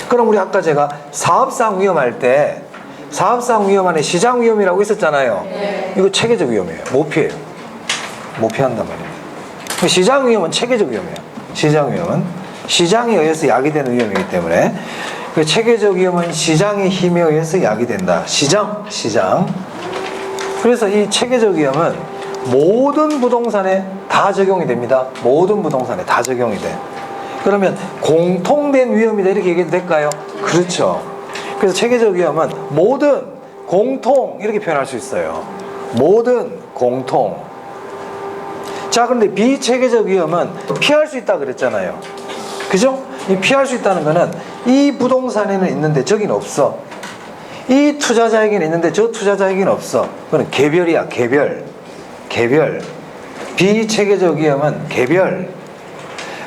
그럼 우리 아까 제가 사업상 위험할 때 사업상 위험 안에 시장 위험이라고 있었잖아요. 이거 체계적 위험이에요. 못 피해요. 못 피한단 말이에요. 시장 위험은 체계적 위험이에요. 시장 위험은 시장에 의해서 야기되는 위험이기 때문에 그 체계적 위험은 시장의 힘에 의해서 야기된다. 시장. 그래서 이 체계적 위험은 모든 부동산에 다 적용이 됩니다. 모든 부동산에 다 적용이 돼. 그러면 공통된 위험이다 이렇게 얘기해도 될까요? 그렇죠. 그래서 체계적 위험은 모든, 공통 이렇게 표현할 수 있어요. 모든, 공통. 자, 그런데 비체계적 위험은 피할 수 있다 그랬잖아요. 그죠? 이 피할 수 있다는 거는 이 부동산에는 있는데 저기는 없어. 이 투자자에게는 있는데 저 투자자에게는 없어. 그건 개별이야. 개별. 비체계적 위험은 개별.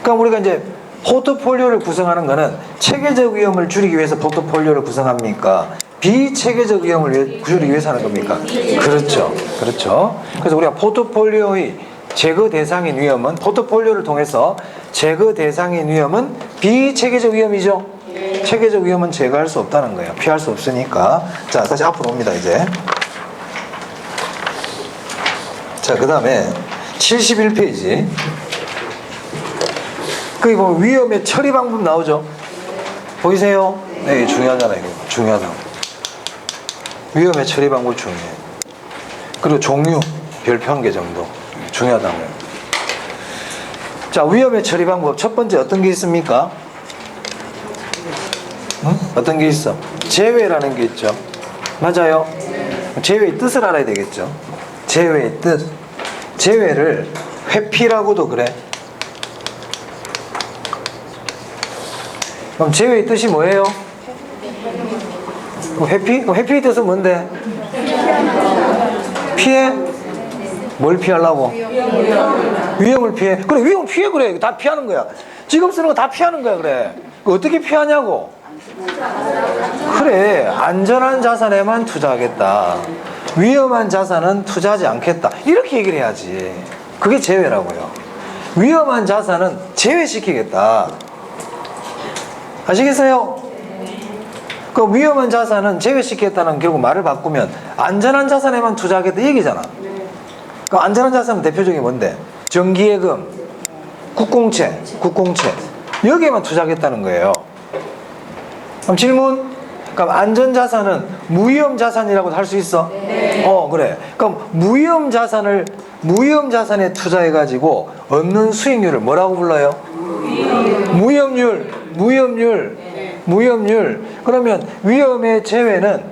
그러니까 우리가 이제 포트폴리오를 구성하는 거는 체계적 위험을 줄이기 위해서 포트폴리오를 구성합니까? 비체계적 위험을 줄이기 위해서 하는 겁니까? 그렇죠. 그래서 우리가 포트폴리오의 제거 대상인 위험은, 포트폴리오를 통해서 제거 대상인 위험은 비체계적 위험이죠. 체계적 위험은 제거할 수 없다는 거예요. 피할 수 없으니까. 자, 다시 앞으로 옵니다, 이제. 자, 그 다음에 71페이지. 거기 보면 위험의 처리 방법 나오죠. 보이세요? 네, 중요하잖아요. 이거. 중요하다. 위험의 처리 방법 중요해. 그리고 종류, 별표 한 개 정도. 중요하다고요. 자, 위험의 처리 방법 첫 번째 어떤 게 있습니까? 응? 어떤 게 있어? 제외라는 게 있죠. 맞아요. 제외의 뜻을 알아야 되겠죠. 제외의 뜻. 제외를 회피라고도 그래. 그럼 제외의 뜻이 뭐예요? 회피? 그럼 회피의 뜻은 뭔데? 피해? 뭘 피하려고? 위험을 피해. 그래, 위험 피해. 그래, 다 피하는 거야. 지금 쓰는 거 다 피하는 거야. 그래, 어떻게 피하냐고? 그래, 안전한 자산에만 투자하겠다. 위험한 자산은 투자하지 않겠다. 이렇게 얘기를 해야지. 그게 제외라고요. 위험한 자산은 제외시키겠다. 아시겠어요? 그 위험한 자산은 제외시키겠다는 결국 말을 바꾸면 안전한 자산에만 투자하겠다 이 얘기잖아. 그 안전한 자산은 대표적인 뭔데? 정기예금, 국공채 여기에만 투자하겠다는 거예요. 그럼 질문? 그럼 안전자산은 무위험자산이라고 할 수 있어? 네. 그래. 그럼 무위험자산에 투자해가지고 얻는 수익률을 뭐라고 불러요? 무위험률. 그러면 위험의 제외는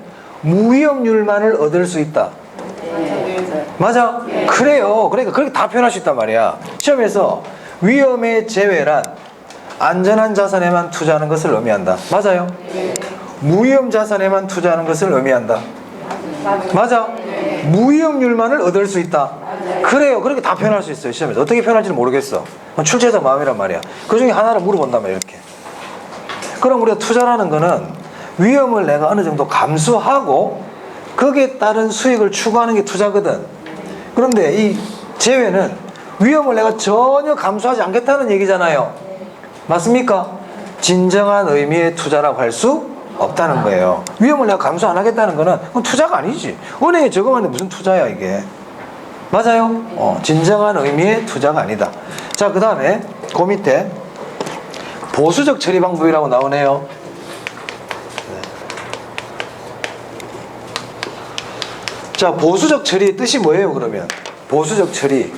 무위험률만을 얻을 수 있다. 맞아? 그래요. 그러니까 그렇게 다 표현할 수 있단 말이야. 시험에서 위험의 제외란 안전한 자산에만 투자하는 것을 의미한다. 맞아요? 무위험 자산에만 투자하는 것을 의미한다. 맞아? 무위험률만을 얻을 수 있다. 그래요. 그렇게 다 표현할 수 있어요. 시험에서. 어떻게 표현할지는 모르겠어. 출제자 마음이란 말이야. 그 중에 하나를 물어본단 말이야. 이렇게. 그럼 우리가 투자라는 거는 위험을 내가 어느 정도 감수하고 거기에 따른 수익을 추구하는 게 투자거든. 그런데 이 제외는 위험을 내가 전혀 감수하지 않겠다는 얘기잖아요. 맞습니까? 진정한 의미의 투자라고 할 수 없다는 거예요. 위험을 내가 감수 안 하겠다는 거는 그건 투자가 아니지. 은행에 저금하는데 무슨 투자야 이게. 맞아요? 진정한 의미의 투자가 아니다. 자, 그 다음에 그 밑에 보수적 처리 방법이라고 나오네요. 자, 보수적 처리의 뜻이 뭐예요 그러면? 보수적 처리.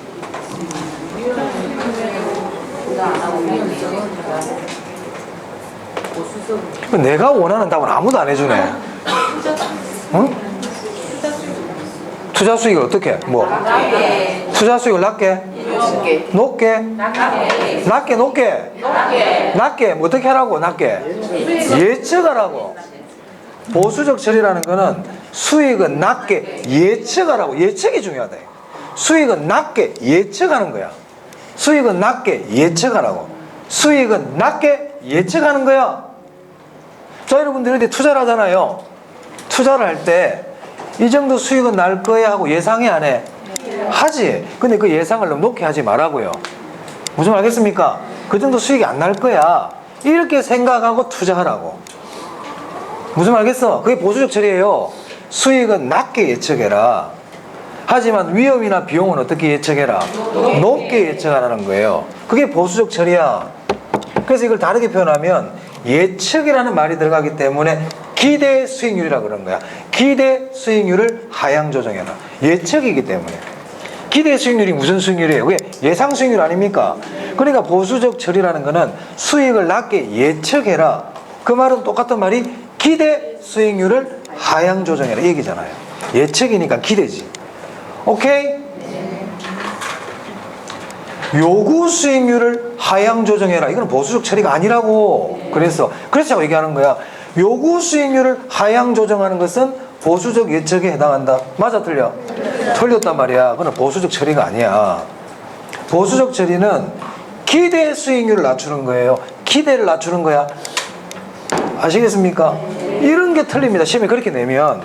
내가 원하는 답은 아무도 안 해주네. 응? 투자 수익을 어떻게? 뭐? 투자 수익을 낮게? 높게? 낮게? 뭐 어떻게 하라고? 낮게? 예측하라고. 보수적 처리라는 거는 수익은 낮게 예측하라고. 예측이 중요하다. 수익은 낮게 예측하는 거야. 수익은 낮게 예측하라고. 수익은 낮게 예측하는 거야. 자, 여러분들 이제 투자를 하잖아요. 투자를 할 때 이 정도 수익은 날 거야 하고 예상해 안 해? 하지. 근데 그 예상을 너무 높게 하지 말라고요. 무슨 말 알겠습니까? 그 정도 수익이 안 날 거야 이렇게 생각하고 투자하라고. 무슨 말 알겠어? 그게 보수적 처리예요. 수익은 낮게 예측해라. 하지만 위험이나 비용은 어떻게 예측해라? 높게 예측하라는 거예요. 그게 보수적 처리야. 그래서 이걸 다르게 표현하면 예측이라는 말이 들어가기 때문에 기대 수익률이라 그런 거야. 기대 수익률을 하향 조정해라. 예측이기 때문에. 기대 수익률이 무슨 수익률이에요? 그게 예상 수익률 아닙니까? 그러니까 보수적 처리라는 거는 수익을 낮게 예측해라. 그 말은 똑같은 말이 기대 수익률을 하향 조정해라 이 얘기잖아요. 예측이니까 기대지. 오케이? 요구 수익률을 하향 조정해라. 이건 보수적 처리가 아니라고. 그래서 자꾸 얘기하는 거야. 요구 수익률을 하향 조정하는 것은 보수적 예측에 해당한다. 맞아, 틀려? 틀렸단 말이야. 그건 보수적 처리가 아니야. 보수적 처리는 기대 수익률을 낮추는 거예요. 기대를 낮추는 거야. 아시겠습니까? 이런 게 틀립니다. 시험에 그렇게 내면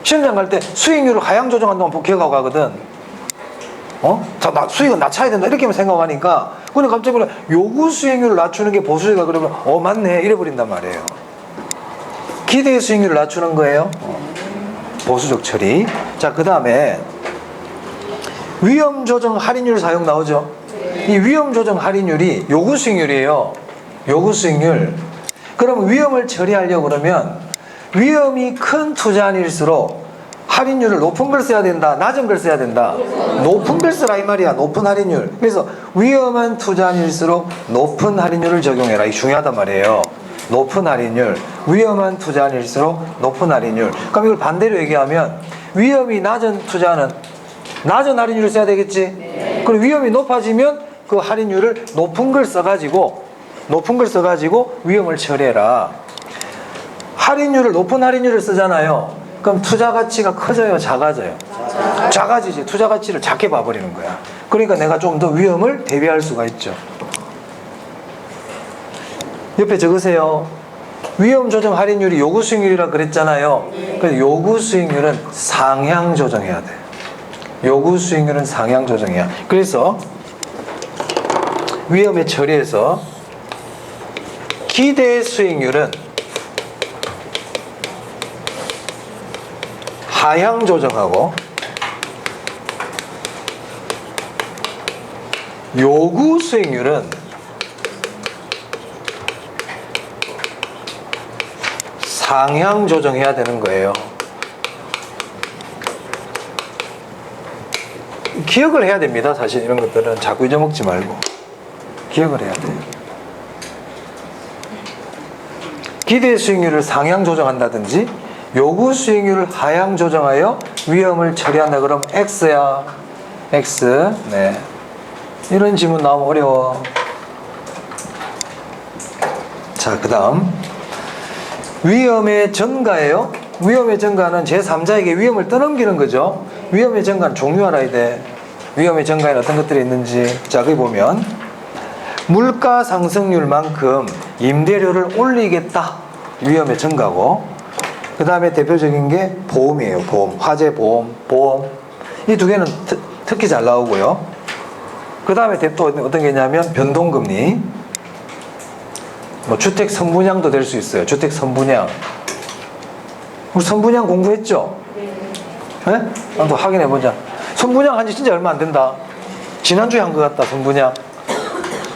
시험장 갈 때 수익률을 하향 조정한다고 기억하고 가거든. 수익은 낮춰야 된다 이렇게 생각하니까 근데 갑자기 요구 수익률을 낮추는 게 보수적이다 그러면 맞네 이래버린단 말이에요. 기대 수익률을 낮추는 거예요. 보수적 처리. 자, 그 다음에 위험 조정 할인율 사용 나오죠. 이 위험 조정 할인율이 요구 수익률이에요. 요구 수익률. 그럼 위험을 처리하려고 그러면 위험이 큰 투자일수록 할인율을 높은 걸 써야 된다, 낮은 걸 써야 된다. 높은 걸 쓰라 이 말이야. 높은 할인율. 그래서 위험한 투자일수록 높은 할인율을 적용해라. 이게 중요하단 말이에요. 높은 할인율. 위험한 투자일수록 높은 할인율. 그럼 이걸 반대로 얘기하면 위험이 낮은 투자는 낮은 할인율을 써야 되겠지. 그리고 위험이 높아지면 그 할인율을 높은 걸 써가지고 위험을 처리해라. 할인율을 높은 할인율을 쓰잖아요. 그럼 투자 가치가 커져요, 작아져요? 작아지지. 투자 가치를 작게 봐버리는 거야. 그러니까 내가 좀 더 위험을 대비할 수가 있죠. 옆에 적으세요. 위험 조정 할인율이 요구 수익률이라 그랬잖아요. 그래서 요구 수익률은 상향 조정해야 돼. 요구 수익률은 상향 조정해야. 그래서 위험에 처리해서 기대 수익률은 하향 조정하고 요구 수익률은 상향 조정해야 되는 거예요. 기억을 해야 됩니다. 사실 이런 것들은 자꾸 잊어먹지 말고 기억을 해야 돼요. 기대 수익률을 상향 조정한다든지 요구 수익률을 하향 조정하여 위험을 처리한다. 그럼 X야. X. 네. 이런 질문 나오면 어려워. 자, 그 다음 위험의 전가예요. 위험의 전가는 제3자에게 위험을 떠넘기는 거죠. 위험의 전가는 종류 알아야 돼. 위험의 전가에는 어떤 것들이 있는지. 자, 거기 보면 물가 상승률만큼 임대료를 올리겠다. 위험의 전가고 그 다음에 대표적인 게 보험이에요. 보험. 화재 보험, 보험. 이 두 개는 특히 잘 나오고요. 그 다음에 또 어떤 게 있냐면 변동금리. 뭐 주택 선분양도 될 수 있어요. 주택 선분양. 우리 선분양 공부했죠? 네? 한번 확인해보자. 선분양 한 지 진짜 얼마 안 된다. 지난주에 한 것 같다. 선분양.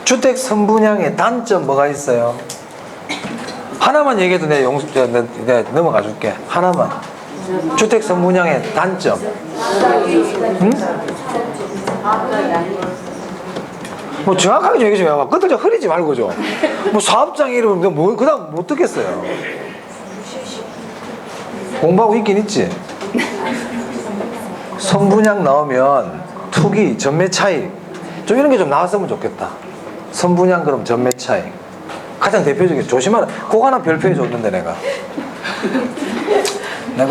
주택 선분양의 단점 뭐가 있어요? 하나만 얘기해도 내가 넘어가 줄게. 하나만. 주택 선분양의 단점. 응? 뭐 정확하게 좀 얘기 좀 해봐. 그들 좀 흐리지 말고 좀. 뭐 사업장 이름 뭐 그다음 못 듣겠어요. 공부하고 있긴 있지. 선분양 나오면 투기, 전매 차익 좀 이런 게 좀 나왔으면 좋겠다. 선분양 그럼 전매 차익. 가장 대표적인 조심하라. 그거 하나 별표해 줬는데 내가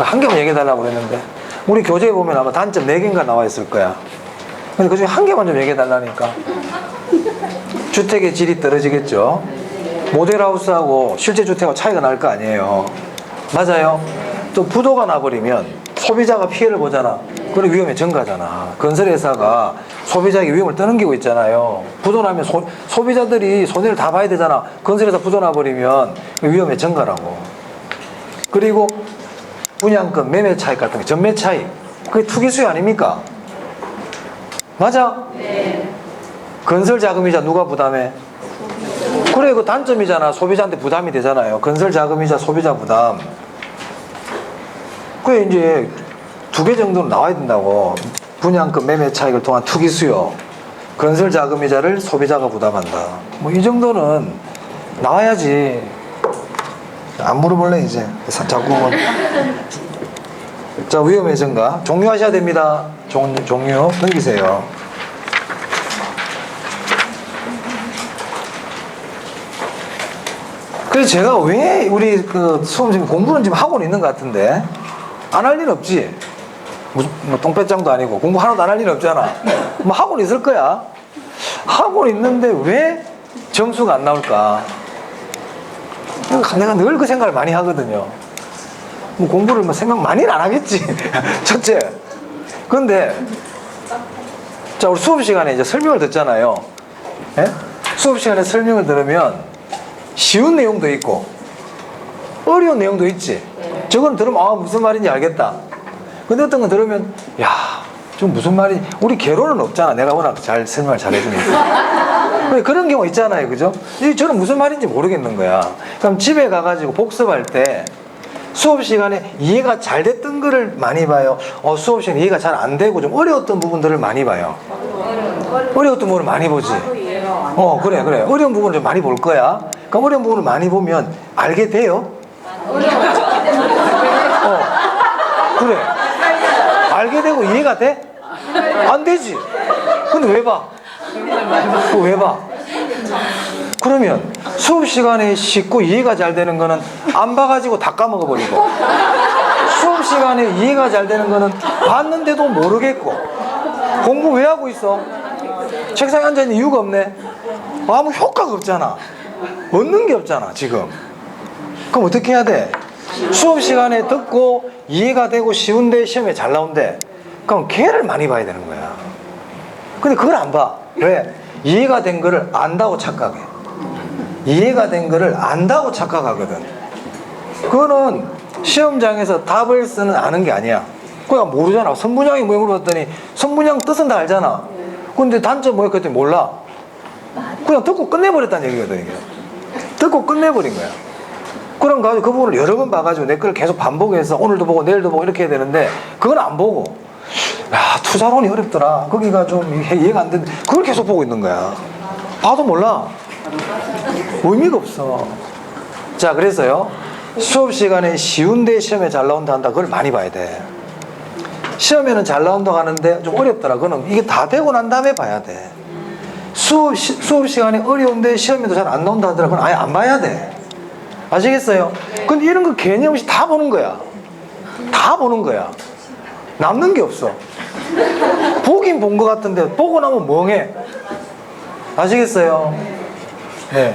한 개만 얘기해달라고 그랬는데 우리 교재에 보면 아마 단점 4개인가 나와 있을 거야. 근데 그중에 한 개만 좀 얘기해달라니까. 주택의 질이 떨어지겠죠. 모델하우스하고 실제 주택하고 차이가 날 거 아니에요. 맞아요. 또 부도가 나버리면 소비자가 피해를 보잖아. 그런 위험에 전가잖아. 건설회사가 소비자에게 위험을 떠넘기고 있잖아요. 부도 나면 소비자들이 손해를 다 봐야 되잖아. 건설회사 부도 나버리면 위험에 전가라고. 그리고 분양권 매매 차익 같은 게 전매 차익. 그게 투기 수요 아닙니까? 맞아? 네. 건설 자금이자 누가 부담해? 그래, 그 단점이잖아. 소비자한테 부담이 되잖아요. 건설 자금이자 소비자 부담. 그게 이제 2개 정도는 나와야 된다고. 분양금 매매 차익을 통한 투기 수요, 건설 자금이자를 소비자가 부담한다. 뭐 이 정도는 나와야지. 안 물어볼래 이제. 자꾸. 자, 위험의 증가 종료하셔야 됩니다. 종료 넘기세요. 그래서 제가 왜 우리 그 수험생 공부는 지금 하고는 있는 것 같은데 안 할 일 없지. 뭐 똥배짱도 아니고 공부 하나도 안 할 일 없잖아. 뭐 하고는 있을 거야. 하고는 있는데 왜 점수가 안 나올까? 내가 늘 그 생각을 많이 하거든요. 뭐 공부를 뭐 생각 많이는 안 하겠지. 첫째. 근데 자, 우리 수업 시간에 이제 설명을 듣잖아요. 예? 수업 시간에 설명을 들으면 쉬운 내용도 있고 어려운 내용도 있지. 저건 들으면 아 무슨 말인지 알겠다. 근데 어떤 건 들으면 야 좀 무슨 말이, 우리 개론은 없잖아. 내가 워낙 잘 설명을 잘 해주니까. 그런 경우 있잖아요. 그죠? 저는 무슨 말인지 모르겠는 거야. 그럼 집에 가가지고 복습할 때 수업 시간에 이해가 잘 됐던 거를 많이 봐요. 수업 시간에 이해가 잘 안 되고 좀 어려웠던 부분들을 많이 봐요. 어려웠던 부분을 많이 보지. 그래. 어려운 부분을 좀 많이 볼 거야. 그럼 어려운 부분을 많이 보면 알게 돼요? 그래. 알게 되고 이해가 돼? 안 되지. 근데 왜 봐? 왜 봐? 그러면 수업 시간에 쉽고 이해가 잘 되는 거는 안 봐가지고 다 까먹어버리고, 수업 시간에 이해가 잘 되는 거는 봤는데도 모르겠고, 공부 왜 하고 있어? 책상에 앉아있는 이유가 없네. 아무 효과가 없잖아. 얻는 게 없잖아 지금. 그럼 어떻게 해야 돼? 수업 시간에 듣고 이해가 되고 쉬운데 시험에 잘 나온대. 그럼 걔를 많이 봐야 되는 거야. 근데 그걸 안 봐. 왜? 이해가 된 거를 안다고 착각해. 이해가 된 거를 안다고 착각하거든. 그거는 시험장에서 답을 쓰는 아는 게 아니야. 그냥 모르잖아. 선분양이 뭐야 물어봤더니 선분양 뜻은 다 알잖아. 근데 단점 뭐야 그랬더니 몰라. 그냥 듣고 끝내버렸다는 얘기거든. 이게 듣고 끝내버린 거야. 그럼 가지고 그 부분을 여러 번 봐가지고 내 거를 계속 반복해서 오늘도 보고 내일도 보고 이렇게 해야 되는데 그건 안 보고, 야 투자론이 어렵더라, 거기가 좀 이해가 안 되는데 그걸 계속 보고 있는 거야. 봐도 몰라. 의미가 없어. 자, 그래서요 수업 시간에 쉬운데 시험에 잘 나온다 한다, 그걸 많이 봐야 돼. 시험에는 잘 나온다고 하는데 좀 어렵더라, 그거는 이게 다 되고 난 다음에 봐야 돼. 수업 시간에 어려운데 시험에도 잘 안 나온다 하더라, 그건 아예 안 봐야 돼. 아시겠어요? 근데 이런 거 개념 없이 다 보는 거야. 다 보는 거야. 남는 게 없어. 보긴 본 것 같은데 보고 나면 멍해. 아시겠어요? 네.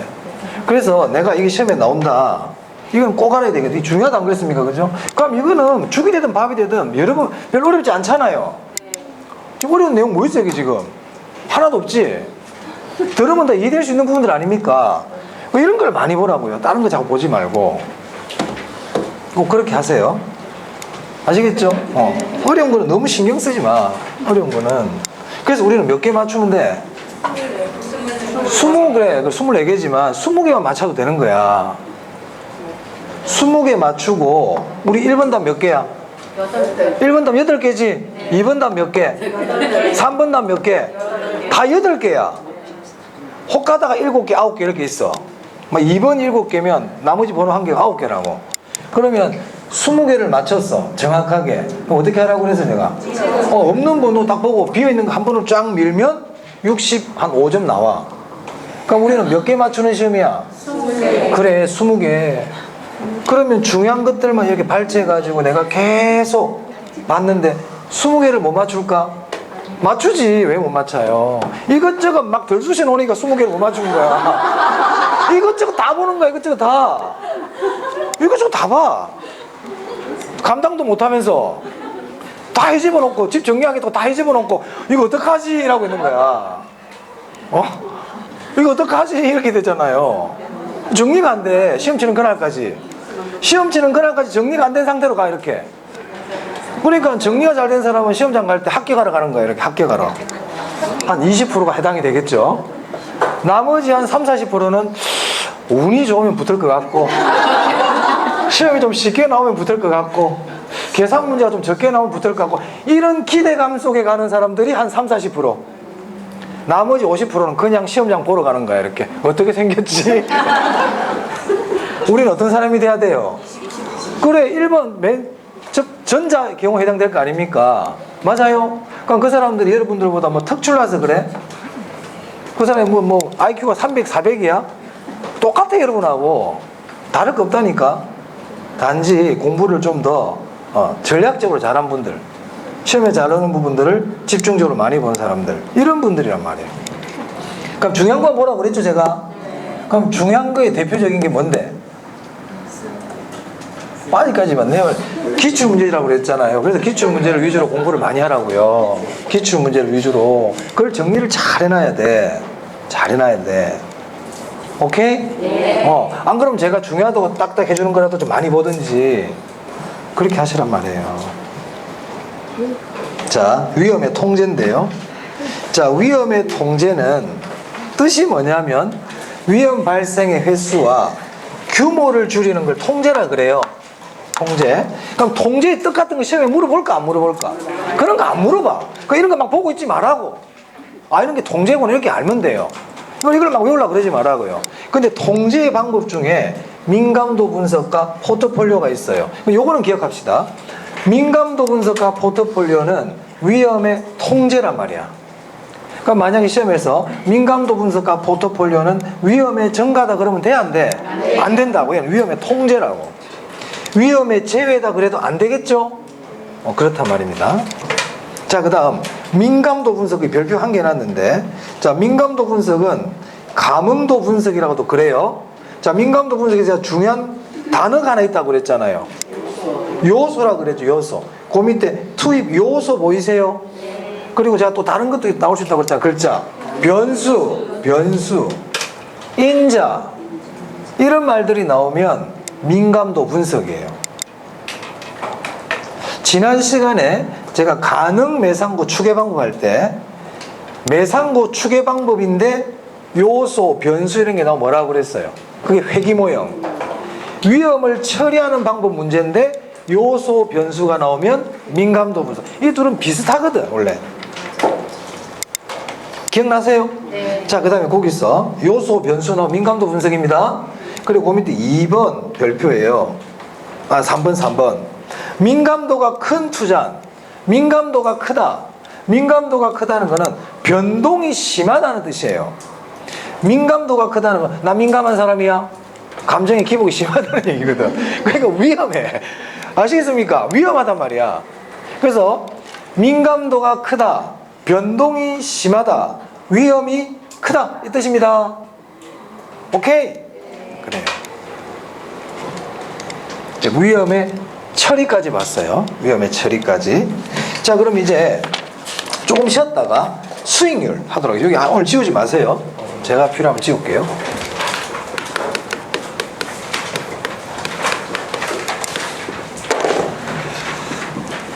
그래서 내가 이게 시험에 나온다, 이건 꼭 알아야 되겠다. 이게 중요하다 안 그랬습니까? 그죠? 그럼 이거는 죽이 되든 밥이 되든 여러분 별로 어렵지 않잖아요. 지금 어려운 내용 뭐 있어요? 이게 지금 하나도 없지. 들으면 다 이해될 수 있는 부분들 아닙니까? 이런 걸 많이 보라고요. 다른 거 자꾸 보지 말고. 꼭 그렇게 하세요. 아시겠죠? 어려운 거는 너무 신경 쓰지 마. 어려운 거는. 그래서 우리는 몇 개 맞추면 돼? 24개지만 20개만 맞춰도 되는 거야. 20개 맞추고 우리 1번 답 몇 개야? 1번 답 8개지? 2번 답 몇 개? 3번 답 몇 개? 다 8개야. 혹가다가 7개, 9개 이렇게 있어. 2번 7개면 나머지 번호 1개가 9개라고. 그러면 20개를 맞췄어, 정확하게. 그럼 어떻게 하라고 그래서 내가 없는 번호 딱 보고 비어있는 거 한 번으로 쫙 밀면 65점 나와. 그럼 우리는 몇 개 맞추는 시험이야? 20개. 그래, 20개. 그러면 중요한 것들만 이렇게 발췌해가지고 내가 계속 봤는데 20개를 못 맞출까? 맞추지. 왜 못 맞춰요? 이것저것 막 들쑤시 놓으니까 20개를 못 맞추는 거야. 이것저것 다 보는 거야. 이것저것 다 봐. 감당도 못하면서 다 헤집어 놓고, 집 정리하겠다고 다 헤집어 놓고 이거 어떡하지? 이라고 있는 거야. 이거 어떡하지? 이렇게 되잖아요. 정리가 안 돼. 시험 치는 그날까지 정리가 안 된 상태로 가, 이렇게. 그러니까 정리가 잘 된 사람은 시험장 갈 때 합격하러 가는 거야. 이렇게 합격하러. 한 20%가 해당이 되겠죠. 나머지 한 30, 40%는 운이 좋으면 붙을 것 같고 시험이 좀 쉽게 나오면 붙을 것 같고 계산 문제가 좀 적게 나오면 붙을 것 같고 이런 기대감 속에 가는 사람들이 한 30-40%. 나머지 50%는 그냥 시험장 보러 가는 거야. 이렇게 어떻게 생겼지? 우리는 어떤 사람이 돼야 돼요? 그래 1번 전자 경우 해당될 거 아닙니까? 맞아요? 그럼 그 사람들이 여러분들보다 뭐 특출나서 그래? 그 사람이 뭐 IQ가 300, 400이야? 똑같아 여러분하고. 다를 거 없다니까. 단지 공부를 좀 더 전략적으로 잘한 분들, 시험에 잘하는 부분들을 집중적으로 많이 본 사람들, 이런 분들이란 말이에요. 그럼 중요한 건 뭐라고 그랬죠 제가? 그럼 중요한 거의 대표적인 게 뭔데? 빠지까지만 내가 기출문제라고 그랬잖아요. 그래서 기출문제를 위주로 공부를 많이 하라고요. 기출문제를 위주로. 그걸 정리를 잘 해놔야 돼. 잘 해놔야 돼. 오케이? 네. 안 그러면 제가 중요하다고 딱딱 해주는 거라도 좀 많이 보든지 그렇게 하시란 말이에요. 자, 위험의 통제인데요. 자, 위험의 통제는 뜻이 뭐냐면 위험 발생의 횟수와 규모를 줄이는 걸 통제라 그래요. 통제. 그럼 통제의 뜻 같은 거 시험에 물어볼까 안 물어볼까? 그런 거 안 물어봐. 이런 거 막 보고 있지 말라고. 이런 게 통제구나 이렇게 알면 돼요. 이걸 막 외우려고 그러지 말라고요. 근데 통제의 방법 중에 민감도 분석과 포트폴리오가 있어요. 요거는 기억합시다. 민감도 분석과 포트폴리오는 위험의 통제란 말이야. 그러니까 만약에 시험에서 민감도 분석과 포트폴리오는 위험의 증가다 그러면 돼 안 돼? 안 된다고. 위험의 통제라고. 위험의 제외다 그래도 안 되겠죠? 그렇단 말입니다. 자, 그 다음 민감도 분석의 별표 한 개 놨는데, 자, 민감도 분석은 감응도 분석이라고도 그래요. 자, 민감도 분석에서 중요한 단어가 하나 있다고 그랬잖아요. 요소라 그랬죠. 요소. 그 밑에 투입 요소 보이세요? 그리고 제가 또 다른 것도 나올 수 있다고 그랬잖아요. 글자 변수 인자 이런 말들이 나오면 민감도 분석이에요. 지난 시간에 제가 가능 매상고 추계 방법 할 때 매상고 추계 방법인데 요소, 변수 이런 게 나오면 뭐라고 그랬어요? 그게 회귀모형. 위험을 처리하는 방법 문제인데 요소, 변수가 나오면 민감도 분석. 이 둘은 비슷하거든 원래. 기억나세요? 네. 자, 그 다음에 거기서 요소, 변수 나오면 민감도 분석입니다. 그리고 그 밑에 2번 별표예요. 3번. 민감도가 큰 투자는 민감도가 크다. 민감도가 크다는 거는 변동이 심하다는 뜻이에요. 민감도가 크다는 건 나 민감한 사람이야. 감정의 기복이 심하다는 얘기거든. 그러니까 위험해. 아시겠습니까? 위험하단 말이야. 그래서 민감도가 크다. 변동이 심하다. 위험이 크다. 이 뜻입니다. 오케이? 그래요. 이제 위험의 처리까지 봤어요. 위험의 처리까지. 자, 그럼 이제 조금 쉬었다가 수익률 하도록. 여기 오늘 지우지 마세요. 제가 필요하면 지울게요.